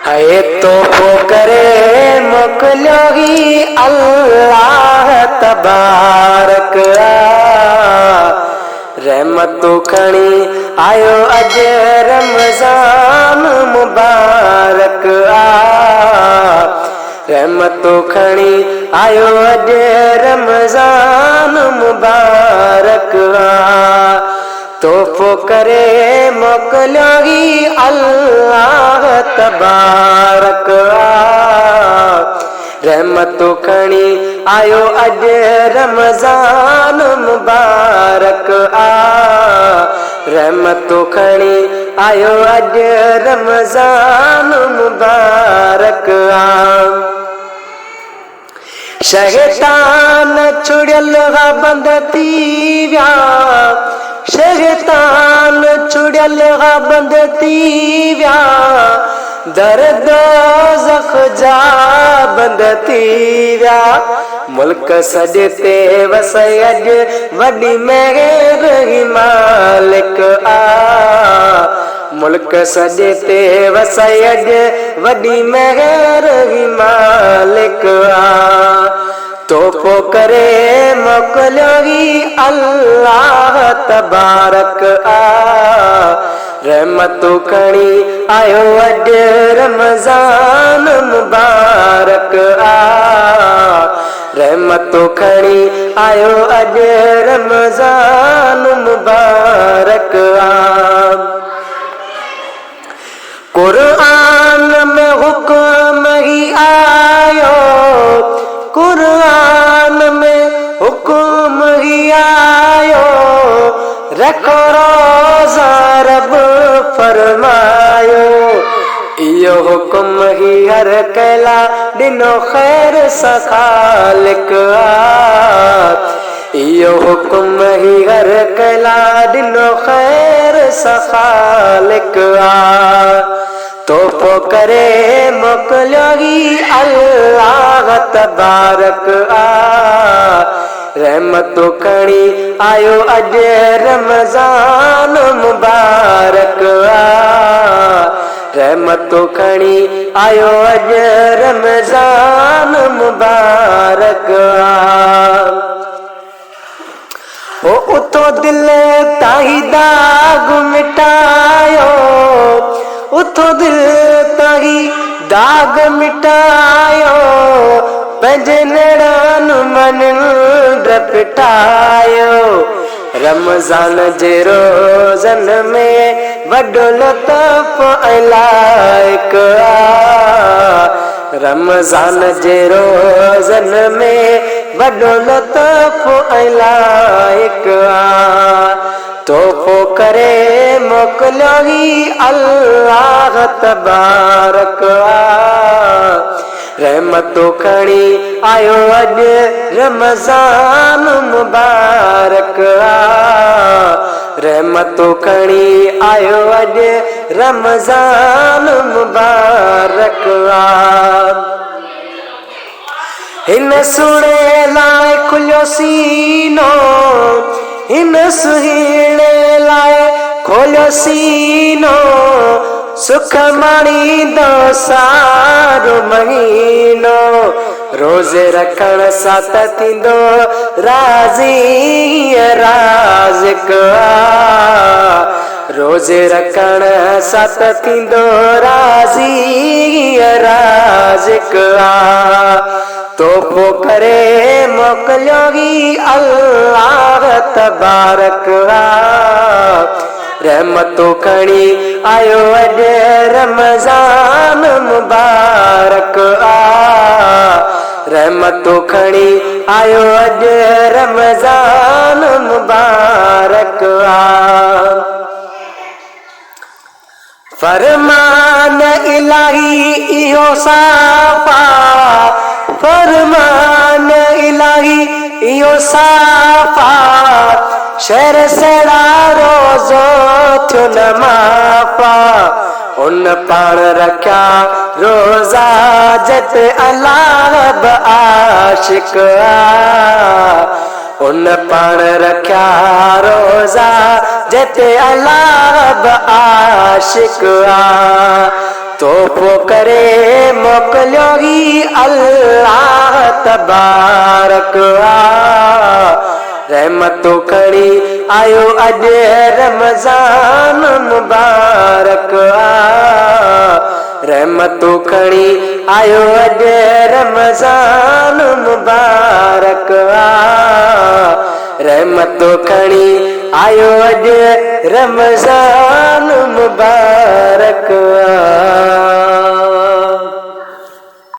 है तोहफ़ो करे मोकिलियोगी अल्लाह तबारक रहमतूं खणी आयो अॼु रमज़ान मुबारक रहमतूं खणी आयो अॼु रमज़ान मुबारक तोहफ़ो करे मोकिलियोगी अल्लाह तबारक रहमतूं खणी आयो अॼु रमज़ान मुबारक रहमतूं खणी आयो अॼु रमज़ान मुबारक शैतान चुड़ियल बंद थी विया शैतान चुड़ियल बंद थी विया दर्द ज़ख जा बंद थी विया मुल्क सॼे ते वसई अॼु वॾी महर ही मालिक मुल्क सॼे ते वसई अॼु वॾी महर ही मालिक तोहफ़ो करे मोकिलियोगी अल्लाह तबारक रहमतूं खणी आयो अॼु रमज़ान मुबारक रहमतूं खणी आयो अॼु रमज़ान मुबारक क़ुरान में हुक्म ही आयो क़ुरान में हुक्म ही आयो रखो रोज़ा रब फरमायो इहो हुक्म ही हर कैला ॾिनो ख़ैर सां ख़ालिक इहो हुक्म ही हर कैला ॾिनो ख़ैर सां ख़ालिक तोहफ़ो करे मोकिलियोगी अल्लाह तबारक रहमतूं खणी आयो अॼु रमज़ान मुबारक रहमतूं खणी आयो अॼु रमज़ान मुबारक ओ उतो दिल ताही दाग मिटायो उतो दिल ताही दाग मिटायो पंहिंजे नेड़ान मनिंद पिटायो रमज़ान जे रोज़न में वॾो लताफ़ ऐं लाइक रमज़ान जे रोज़न में वॾो लताफ़ ऐं लाइक तोहफ़ो करे मोकिलियोगी अल्लाह तबारक रहमतूं खणी आयो अॼु रमज़ान मुबारक रहमतूं खणी आयो अॼु रमज़ान मुबारक हिन सुहिणे लाइ खुलियो सीनो हिन सुहिणे लाइ खोलियो सीनो सुख माणींदो सारो महीनो रोज़े रखण सां त थींदो राज़ी राज़िक रोज़े रखण सां त थींदो राज़ी राज़िक तोहफ़ो करे मोकिलियोगी अल्लाह तबारक रहमतूं खणी आयो अॼु रमज़ान मुबारक रहमतूं खणी आयो अॼु रमज़ान मुबारक फरमान इलाही इहो साफ़ा फरमान इलाही इहो साफ़ा शहर सेड़ा रोज़ो थियो न माफ़ा उन पाण रखिया रोज़ा जत अल्लाह बि आशिक उन पाण रखिया रोज़ा जिते अल्लाह बि आशिक आ तोहफ़ो करे मोकिलियो ही अल्लाह तबारक आ रहमतूं खणी आयो अॼु रमज़ान मुबारक आ रहमतूं खणी आयो अॼु रमज़ान मुबारक आ रहमतूं खणी आयो अॼु रमज़ान मुबारक आ।